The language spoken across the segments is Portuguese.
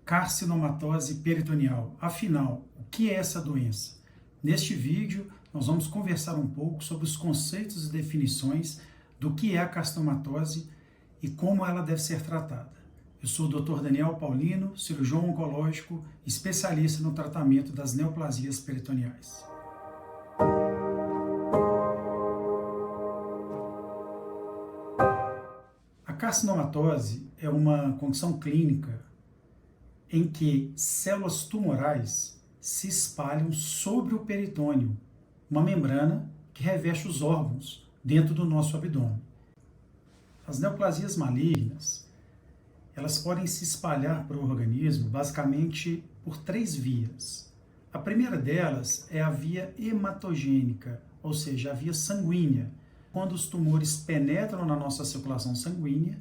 Carcinomatose peritoneal. Afinal, o que é essa doença? Neste vídeo, nós vamos conversar um pouco sobre os conceitos e definições do que é a carcinomatose e como ela deve ser tratada. Eu sou o Dr. Daniel Paulino, cirurgião oncológico, especialista no tratamento das neoplasias peritoneais. A carcinomatose é uma condição clínica em que células tumorais se espalham sobre o peritônio, uma membrana que reveste os órgãos dentro do nosso abdômen. As neoplasias malignas, elas podem se espalhar para o organismo basicamente por três vias. A primeira delas é a via hematogênica, ou seja, a via sanguínea, quando os tumores penetram na nossa circulação sanguínea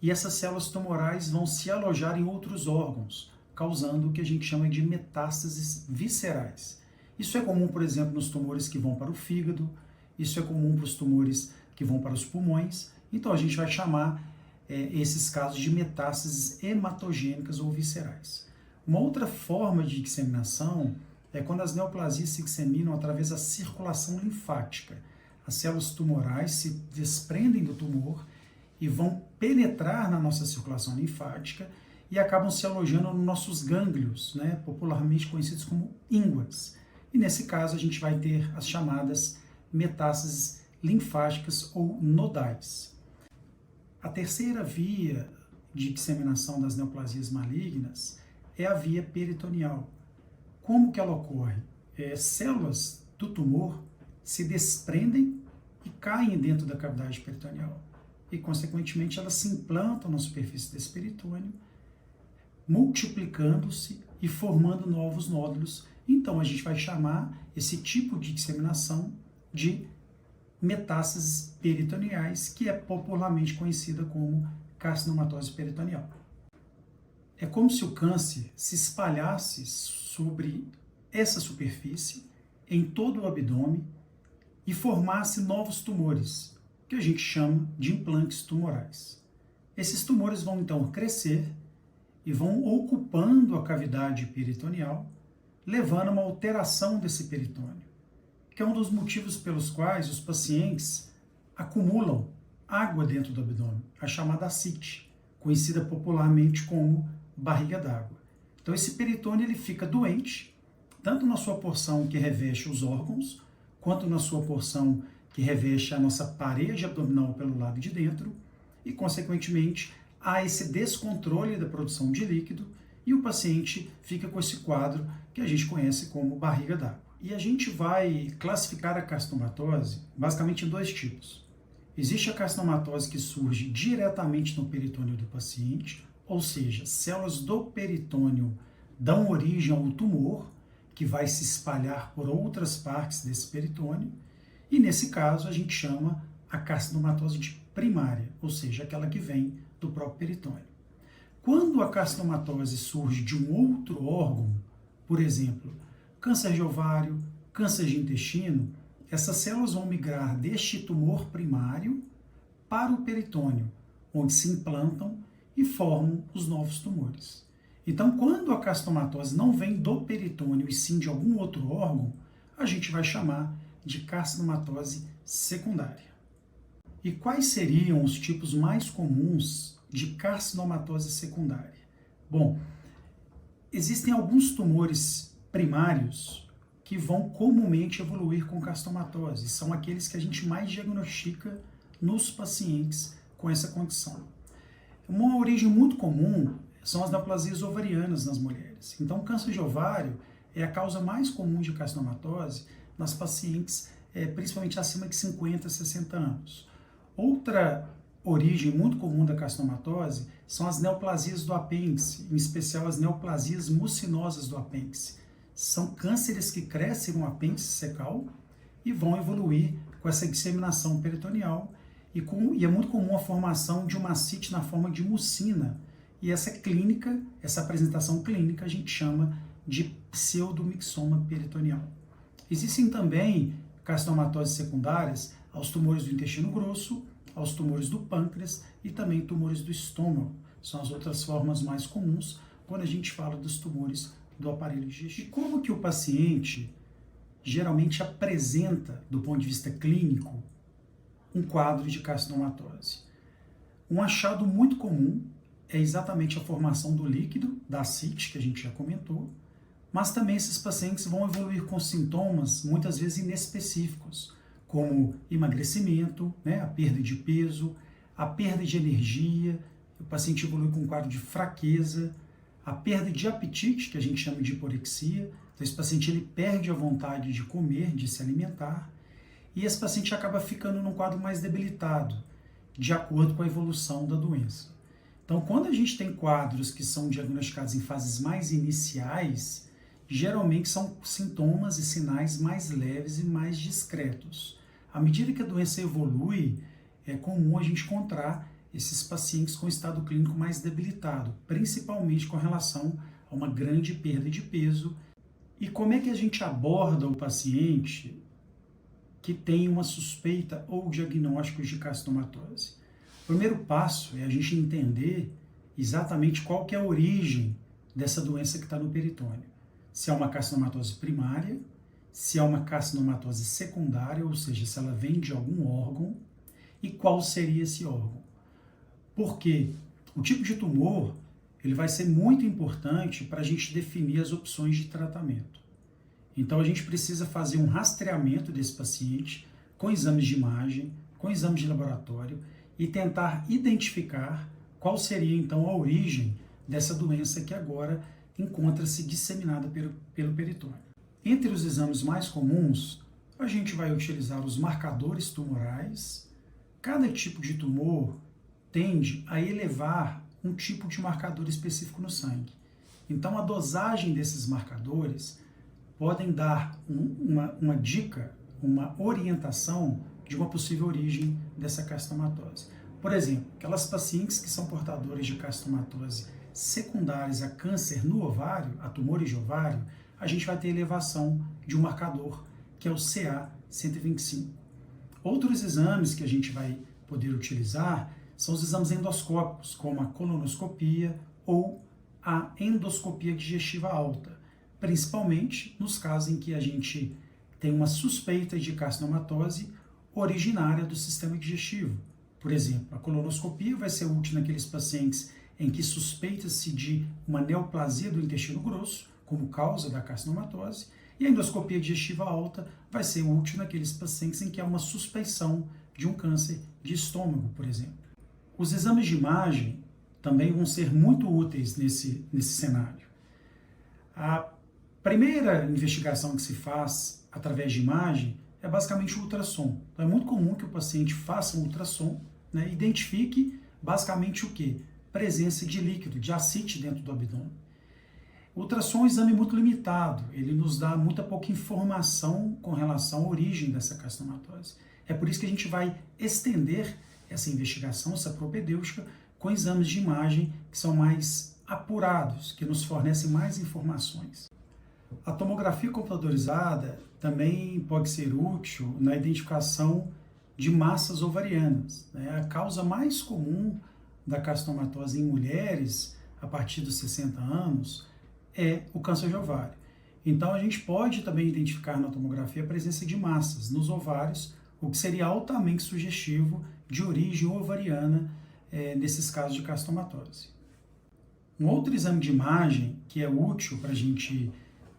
e essas células tumorais vão se alojar em outros órgãos, causando o que a gente chama de metástases viscerais. Isso é comum, por exemplo, nos tumores que vão para o fígado, isso é comum para os tumores que vão para os pulmões, então a gente vai chamar esses casos de metástases hematogênicas ou viscerais. Uma outra forma de disseminação é quando as neoplasias se disseminam através da circulação linfática. As células tumorais se desprendem do tumor e vão penetrar na nossa circulação linfática e acabam se alojando nos nossos gânglios, popularmente conhecidos como ínguas. E nesse caso a gente vai ter as chamadas metástases linfáticas ou nodais. A terceira via de disseminação das neoplasias malignas é a via peritoneal. Como que ela ocorre? Células do tumor se desprendem e caem dentro da cavidade peritoneal. E, consequentemente, elas se implantam na superfície desse peritônio, multiplicando-se e formando novos nódulos. Então, a gente vai chamar esse tipo de disseminação de metástases peritoneais, que é popularmente conhecida como carcinomatose peritoneal. É como se o câncer se espalhasse sobre essa superfície, em todo o abdômen, e formasse novos tumores, que a gente chama de implantes tumorais. Esses tumores vão então crescer e vão ocupando a cavidade peritoneal, levando a uma alteração desse peritônio, que é um dos motivos pelos quais os pacientes acumulam água dentro do abdômen, a chamada ascite, conhecida popularmente como barriga d'água. Então esse peritônio ele fica doente, tanto na sua porção que reveste os órgãos, quanto na sua porção que reveste a nossa parede abdominal pelo lado de dentro, e, consequentemente, há esse descontrole da produção de líquido e o paciente fica com esse quadro que a gente conhece como barriga d'água. E a gente vai classificar a carcinomatose basicamente em dois tipos. Existe a carcinomatose que surge diretamente no peritônio do paciente, ou seja, células do peritônio dão origem ao tumor, que vai se espalhar por outras partes desse peritônio, e nesse caso a gente chama a carcinomatose de primária, ou seja, aquela que vem do próprio peritônio. Quando a carcinomatose surge de um outro órgão, por exemplo, câncer de ovário, câncer de intestino, essas células vão migrar deste tumor primário para o peritônio, onde se implantam e formam os novos tumores. Então, quando a carcinomatose não vem do peritônio e sim de algum outro órgão, a gente vai chamar de carcinomatose secundária. E quais seriam os tipos mais comuns de carcinomatose secundária? Bom, existem alguns tumores primários que vão comumente evoluir com carcinomatose. São aqueles que a gente mais diagnostica nos pacientes com essa condição. Uma origem muito comum são as neoplasias ovarianas nas mulheres. Então, o câncer de ovário é a causa mais comum de carcinomatose nas pacientes, principalmente acima de 50, 60 anos. Outra origem muito comum da carcinomatose são as neoplasias do apêndice, em especial as neoplasias mucinosas do apêndice. São cânceres que crescem no apêndice secal e vão evoluir com essa disseminação peritoneal e é muito comum a formação de uma ascite na forma de mucina. E essa apresentação clínica a gente chama de pseudomixoma peritoneal. Existem também carcinomatoses secundárias aos tumores do intestino grosso, aos tumores do pâncreas e também tumores do estômago. São as outras formas mais comuns, quando a gente fala dos tumores do aparelho digestivo. E como que o paciente geralmente apresenta, do ponto de vista clínico, um quadro de carcinomatose? Um achado muito comum é exatamente a formação do líquido, da ascite, que a gente já comentou, mas também esses pacientes vão evoluir com sintomas, muitas vezes inespecíficos, como emagrecimento, né, a perda de peso, a perda de energia, o paciente evolui com um quadro de fraqueza, a perda de apetite, que a gente chama de hiporexia, então esse paciente ele perde a vontade de comer, de se alimentar, e esse paciente acaba ficando num quadro mais debilitado, de acordo com a evolução da doença. Então, quando a gente tem quadros que são diagnosticados em fases mais iniciais, geralmente são sintomas e sinais mais leves e mais discretos. À medida que a doença evolui, é comum a gente encontrar esses pacientes com estado clínico mais debilitado, principalmente com relação a uma grande perda de peso. E como é que a gente aborda o paciente que tem uma suspeita ou diagnóstico de carcinomatose? O primeiro passo é a gente entender exatamente qual que é a origem dessa doença que está no peritônio. Se é uma carcinomatose primária, se é uma carcinomatose secundária, ou seja, se ela vem de algum órgão, e qual seria esse órgão. Porque o tipo de tumor ele vai ser muito importante para a gente definir as opções de tratamento. Então a gente precisa fazer um rastreamento desse paciente com exames de imagem, com exames de laboratório e tentar identificar qual seria então a origem dessa doença que agora encontra-se disseminada pelo peritônio. Entre os exames mais comuns, a gente vai utilizar os marcadores tumorais. Cada tipo de tumor tende a elevar um tipo de marcador específico no sangue. Então, a dosagem desses marcadores podem dar uma dica, uma orientação de uma possível origem dessa carcinomatose. Por exemplo, aquelas pacientes que são portadoras de carcinomatose secundárias a câncer no ovário, a tumores de ovário, a gente vai ter elevação de um marcador, que é o CA-125. Outros exames que a gente vai poder utilizar são os exames endoscópicos, como a colonoscopia ou a endoscopia digestiva alta, principalmente nos casos em que a gente tem uma suspeita de carcinomatose originária do sistema digestivo. Por exemplo, a colonoscopia vai ser útil naqueles pacientes em que suspeita-se de uma neoplasia do intestino grosso, como causa da carcinomatose, e a endoscopia digestiva alta vai ser útil naqueles pacientes em que há uma suspeição de um câncer de estômago, por exemplo. Os exames de imagem também vão ser muito úteis nesse cenário. A primeira investigação que se faz através de imagem é basicamente o ultrassom. Então é muito comum que o paciente faça um ultrassom, né, identifique basicamente o quê? Presença de líquido, de ascite dentro do abdômen. O ultrassom é um exame muito limitado, ele nos dá muita pouca informação com relação à origem dessa carcinomatose. É por isso que a gente vai estender essa investigação, essa propedêutica, com exames de imagem que são mais apurados, que nos fornecem mais informações. A tomografia computadorizada também pode ser útil na identificação de massas ovarianas, né? A causa mais comum da carcinomatose em mulheres a partir dos 60 anos é o câncer de ovário. Então a gente pode também identificar na tomografia a presença de massas nos ovários, o que seria altamente sugestivo de origem ovariana nesses casos de carcinomatose. Um outro exame de imagem que é útil para a gente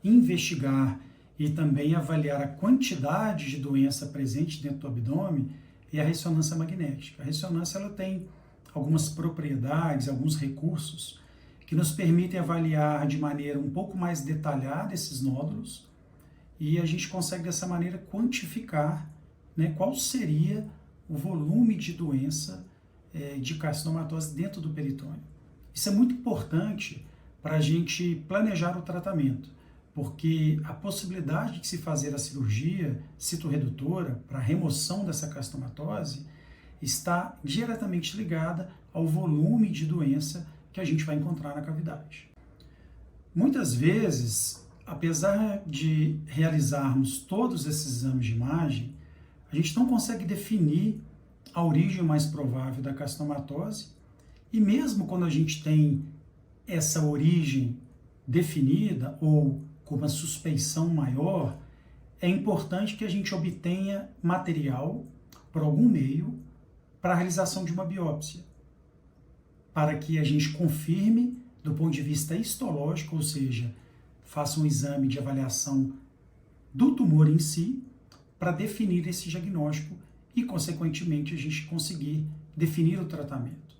investigar e também avaliar a quantidade de doença presente dentro do abdômen é a ressonância magnética. A ressonância ela tem algumas propriedades, alguns recursos que nos permitem avaliar de maneira um pouco mais detalhada esses nódulos e a gente consegue dessa maneira quantificar, né, qual seria o volume de doença de carcinomatose dentro do peritônio. Isso é muito importante para a gente planejar o tratamento, porque a possibilidade de se fazer a cirurgia citoredutora para a remoção dessa carcinomatose está diretamente ligada ao volume de doença que a gente vai encontrar na cavidade. Muitas vezes, apesar de realizarmos todos esses exames de imagem, a gente não consegue definir a origem mais provável da carcinomatose e mesmo quando a gente tem essa origem definida ou com uma suspeição maior, é importante que a gente obtenha material por algum meio para a realização de uma biópsia, para que a gente confirme do ponto de vista histológico, ou seja, faça um exame de avaliação do tumor em si, para definir esse diagnóstico e, consequentemente, a gente conseguir definir o tratamento.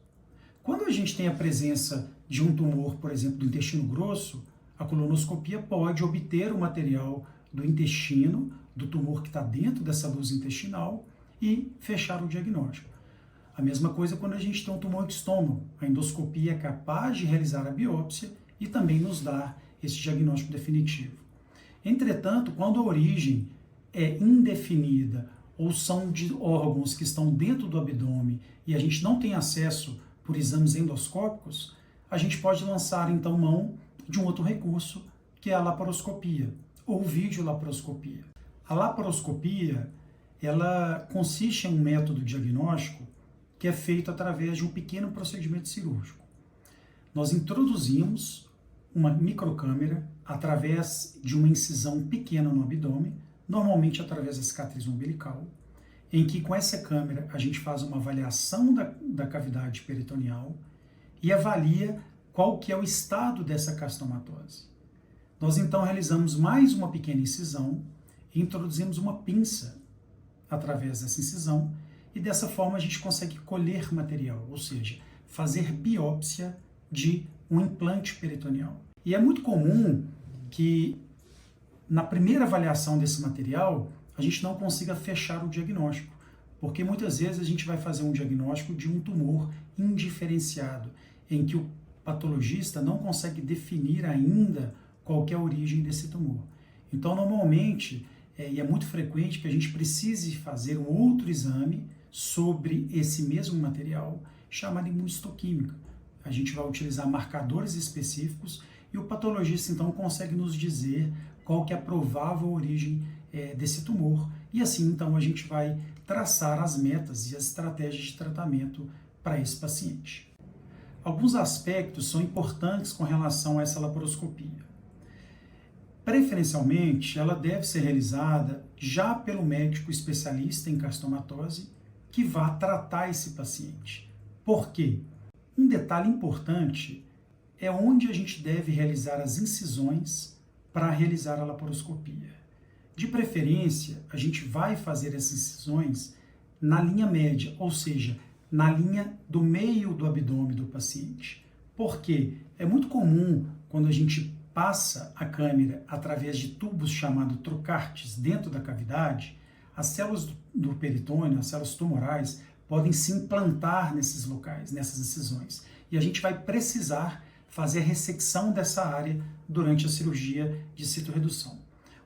Quando a gente tem a presença de um tumor, por exemplo, do intestino grosso, a colonoscopia pode obter o material do intestino, do tumor que está dentro dessa luz intestinal e fechar o diagnóstico. A mesma coisa quando a gente tem um tumor de estômago. A endoscopia é capaz de realizar a biópsia e também nos dar esse diagnóstico definitivo. Entretanto, quando a origem é indefinida ou são de órgãos que estão dentro do abdômen e a gente não tem acesso por exames endoscópicos, a gente pode lançar então mão de um outro recurso, que é a laparoscopia ou videolaparoscopia. A laparoscopia, ela consiste em um método diagnóstico que é feito através de um pequeno procedimento cirúrgico. Nós introduzimos uma microcâmera através de uma incisão pequena no abdômen, normalmente através da cicatriz umbilical, em que com essa câmera a gente faz uma avaliação da cavidade peritoneal e avalia qual que é o estado dessa castomatose. Nós então realizamos mais uma pequena incisão e introduzimos uma pinça através dessa incisão e dessa forma a gente consegue colher material, ou seja, fazer biópsia de um implante peritoneal. E é muito comum que na primeira avaliação desse material a gente não consiga fechar o diagnóstico, porque muitas vezes a gente vai fazer um diagnóstico de um tumor indiferenciado, em que o patologista não consegue definir ainda qual que é a origem desse tumor. Então, normalmente, e é muito frequente que a gente precise fazer um outro exame sobre esse mesmo material, chamado imunistoquímica. A gente vai utilizar marcadores específicos e o patologista, então, consegue nos dizer qual que é a provável origem desse tumor. E assim, então, a gente vai traçar as metas e as estratégias de tratamento para esse paciente. Alguns aspectos são importantes com relação a essa laparoscopia. Preferencialmente, ela deve ser realizada já pelo médico especialista em castomatose que vá tratar esse paciente. Por quê? Um detalhe importante é onde a gente deve realizar as incisões para realizar a laparoscopia. De preferência, a gente vai fazer essas incisões na linha média, ou seja, na linha do meio do abdômen do paciente. Porque é muito comum, quando a gente passa a câmera através de tubos chamados trocartes dentro da cavidade, as células do peritônio, as células tumorais, podem se implantar nesses locais, nessas incisões. E a gente vai precisar fazer a ressecção dessa área durante a cirurgia de citorredução.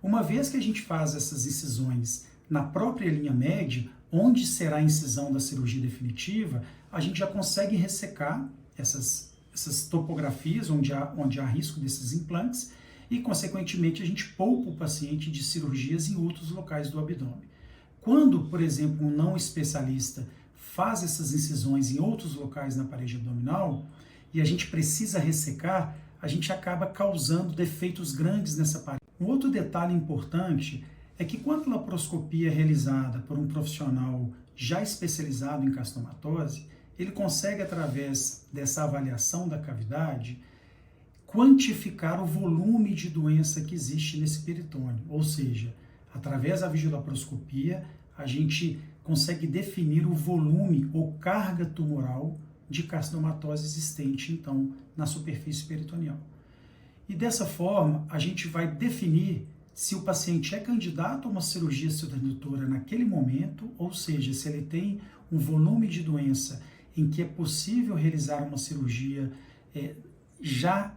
Uma vez que a gente faz essas incisões na própria linha média, onde será a incisão da cirurgia definitiva, a gente já consegue ressecar essas topografias onde há risco desses implantes e, consequentemente, a gente poupa o paciente de cirurgias em outros locais do abdômen. Quando, por exemplo, um não especialista faz essas incisões em outros locais na parede abdominal e a gente precisa ressecar, a gente acaba causando defeitos grandes nessa parede. Um outro detalhe importante é que quando a laparoscopia é realizada por um profissional já especializado em castomatose, ele consegue, através dessa avaliação da cavidade, quantificar o volume de doença que existe nesse peritônio. Ou seja, através da videolaparoscopia, a gente consegue definir o volume ou carga tumoral de carcinomatose existente, então, na superfície peritoneal. E dessa forma, a gente vai definir se o paciente é candidato a uma cirurgia citorredutora naquele momento, ou seja, se ele tem um volume de doença em que é possível realizar uma cirurgia já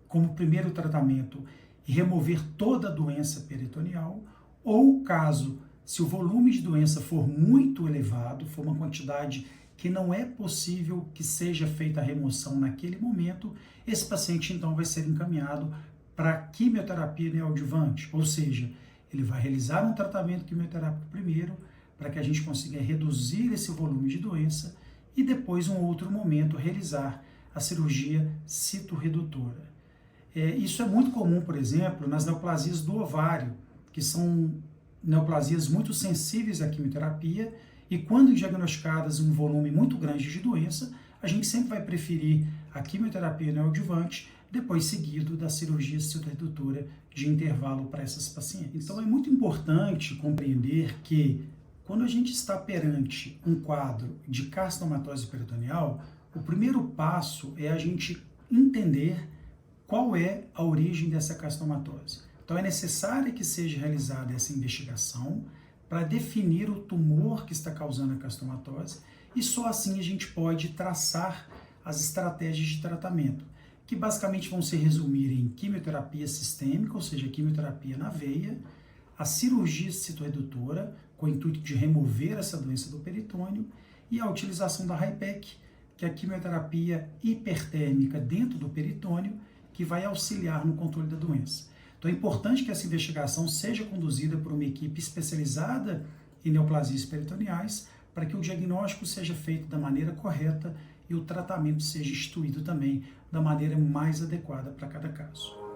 como primeiro tratamento e remover toda a doença peritoneal, ou caso, se o volume de doença for muito elevado, for uma quantidade que não é possível que seja feita a remoção naquele momento, esse paciente então vai ser encaminhado para quimioterapia neoadjuvante, ou seja, ele vai realizar um tratamento quimioterápico primeiro, para que a gente consiga reduzir esse volume de doença e depois, em um outro momento, realizar a cirurgia citorredutora. Isso é muito comum, por exemplo, nas neoplasias do ovário, que são neoplasias muito sensíveis à quimioterapia, e quando diagnosticadas em um volume muito grande de doença, a gente sempre vai preferir a quimioterapia neoadjuvante, depois seguido da cirurgia citorredutora de intervalo para essas pacientes. Então é muito importante compreender que quando a gente está perante um quadro de carcinomatose peritoneal, o primeiro passo é a gente entender qual é a origem dessa carcinomatose. Então é necessário que seja realizada essa investigação para definir o tumor que está causando a carcinomatose, e só assim a gente pode traçar as estratégias de tratamento, que basicamente vão se resumir em quimioterapia sistêmica, ou seja, quimioterapia na veia, a cirurgia citorredutora, com o intuito de remover essa doença do peritônio, e a utilização da HIPEC, que é a quimioterapia hipertérmica dentro do peritônio, que vai auxiliar no controle da doença. Então é importante que essa investigação seja conduzida por uma equipe especializada em neoplasias peritoneais, para que o diagnóstico seja feito da maneira correta e o tratamento seja instituído também da maneira mais adequada para cada caso.